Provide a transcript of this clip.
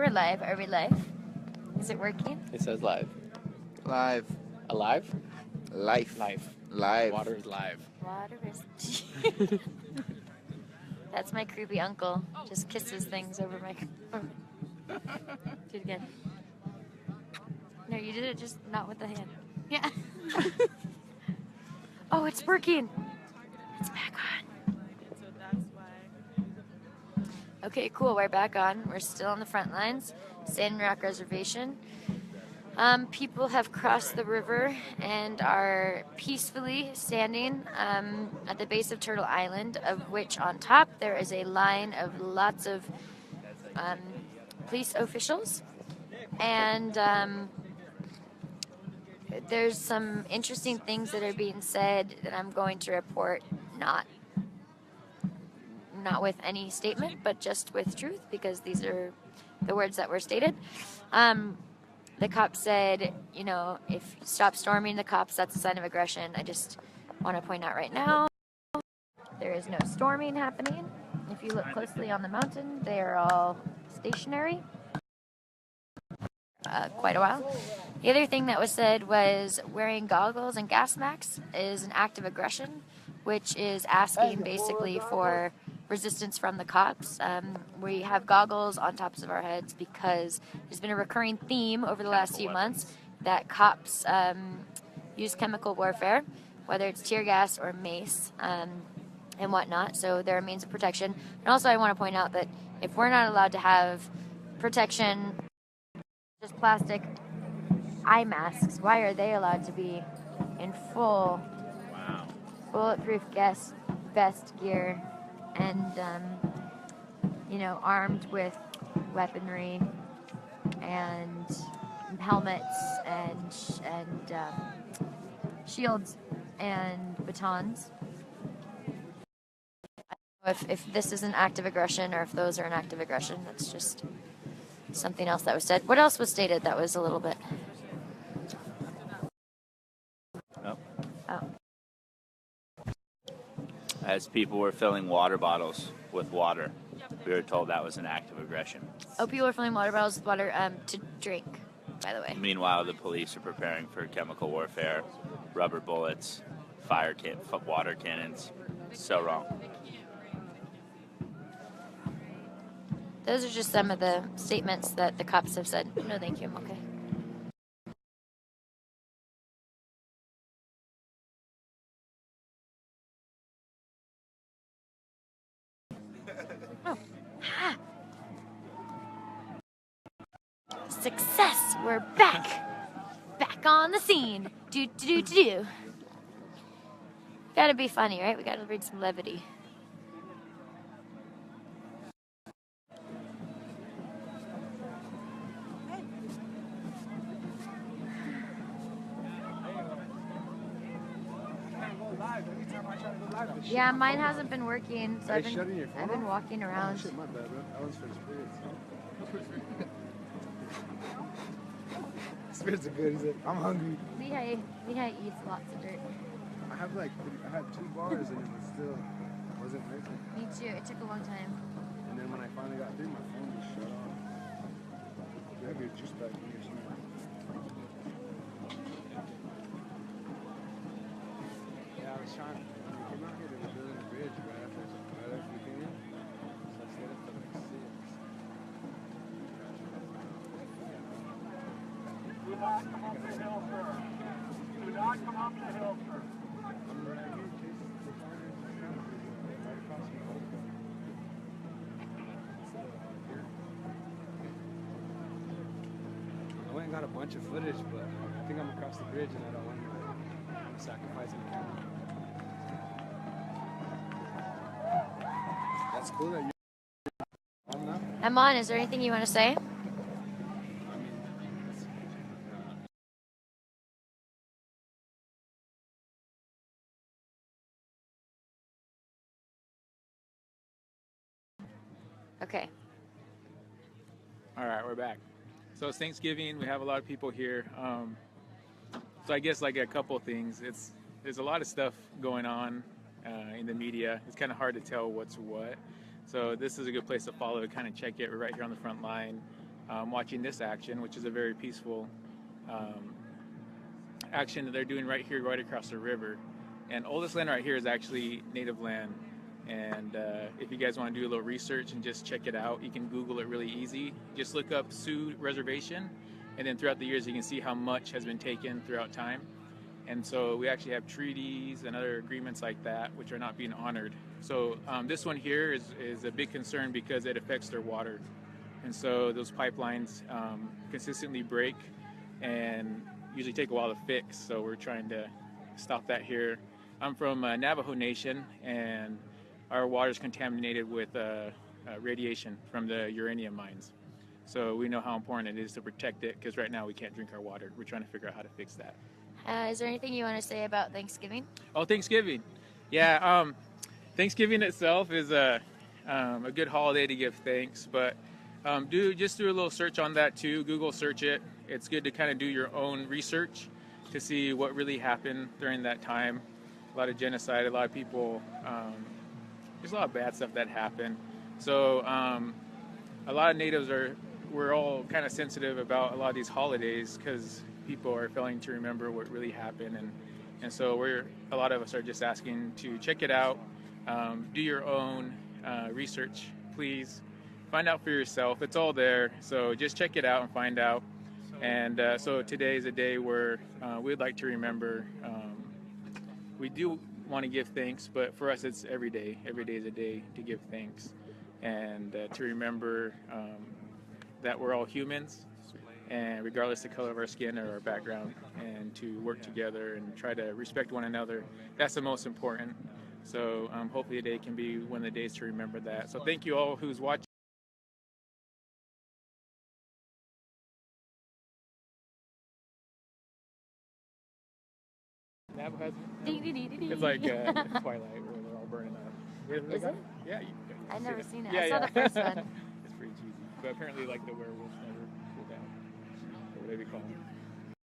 We're live. Are we live? Is it working? It says live. Live. Alive? Life. Live. Live. Water is live. Water is... That's my creepy uncle. Just kisses things over my... Do it again. No, you did it just not with the hand. Yeah. Oh, it's working. It's back on. So that's why. Okay, cool. We're back on. We're still on the front lines. Standing Rock Reservation. People have crossed the river and are peacefully standing at the base of Turtle Island, of which on top there is a line of lots of police officials. And there's some interesting things that are being said that I'm going to report, not with any statement, but just with truth, because these are the words that were stated. The cops said, you know, if you stop storming the cops, that's a sign of aggression. I just want to point out right now, there is no storming happening. If you look closely on the mountain, they are all stationary. Quite a while. The other thing that was said was wearing goggles and gas masks is an act of aggression, which is asking basically for resistance from the cops. We have goggles on tops of our heads because there's been a recurring theme over the last few months that cops use chemical warfare, whether it's tear gas or mace and whatnot, so they're a means of protection. And also I want to point out that if we're not allowed to have protection, just plastic eye masks, why are they allowed to be in full bulletproof vest gear and you know, armed with weaponry and helmets and shields and batons? If this is an act of aggression, or if those are an act of aggression, that's just something else that was said. What else was stated that was a little bit? Oh. As people were filling water bottles with water, we were told that was an act of aggression. Oh, people are filling water bottles with water to drink, by the way. Meanwhile, the police are preparing for chemical warfare, rubber bullets, water cannons. So wrong. Those are just some of the statements that the cops have said. No, thank you. I'm okay. Oh. Ha. Success! We're back! Back on the scene! Do. Gotta be funny, right? We gotta bring some levity. Yeah, mine hasn't been working, so I've been walking around. Oh, shit, my bad, bro. That one's for the spirits. Spirits are good. He's like, I'm hungry. Lehigh eats lots of dirt. I had 2 bars and it wasn't working. Me too. It took a long time. And then when I finally got through, my phone just shut off. You have your juice back in here somewhere. Yeah, I was trying. When we came out here, they were building a bridge right after we came in. So I stayed up till like 6. Do not come up the hill, sir. Do not come up the hill, sir. I'm right here in case the fire is right across from the hotel. I went and got a bunch of footage, but I think I'm across the bridge and I don't want to sacrifice my camera. That's cool that you're on now. I'm on. Is there anything you want to say? Okay. All right, we're back. So it's Thanksgiving. We have a lot of people here. So I guess like a couple of things. There's a lot of stuff going on in the media. It's kind of hard to tell what's what. So this is a good place to follow to kind of check it. We're right here on the front line. watching this action, which is a very peaceful action that they're doing right here, right across the river. And oldest land right here is actually native land. And if you guys want to do a little research and just check it out, you can Google it really easy. Just look up Sioux Reservation, and then throughout the years you can see how much has been taken throughout time. And so we actually have treaties and other agreements like that which are not being honored. So this one here is a big concern because it affects their water. And so those pipelines consistently break and usually take a while to fix. So we're trying to stop that here. I'm from Navajo Nation, and our water is contaminated with radiation from the uranium mines. So we know how important it is to protect it, because right now we can't drink our water. We're trying to figure out how to fix that. Is there anything you want to say about Thanksgiving? Oh, Thanksgiving. Yeah, Thanksgiving itself is a good holiday to give thanks, but do a little search on that too. Google search it. It's good to kind of do your own research to see what really happened during that time. A lot of genocide, a lot of people, there's a lot of bad stuff that happened. So a lot of natives we're all kind of sensitive about a lot of these holidays because people are failing to remember what really happened. And so a lot of us are just asking to check it out, do your own research, please. Find out for yourself. It's all there. So just check it out and find out. And so today is a day where we'd like to remember. We do want to give thanks, but for us it's every day. Every day is a day to give thanks and to remember that we're all humans, and regardless of the color of our skin or our background, and to work together and try to respect one another. That's the most important. So hopefully today can be one of the days to remember that. So thank you all who's watching. It's like Twilight where they're all burning up. Is it? Yeah. I've never seen it. Yeah, I saw yeah. the first one. It's pretty cheesy. But apparently like the werewolves never cool down. Or whatever you call them.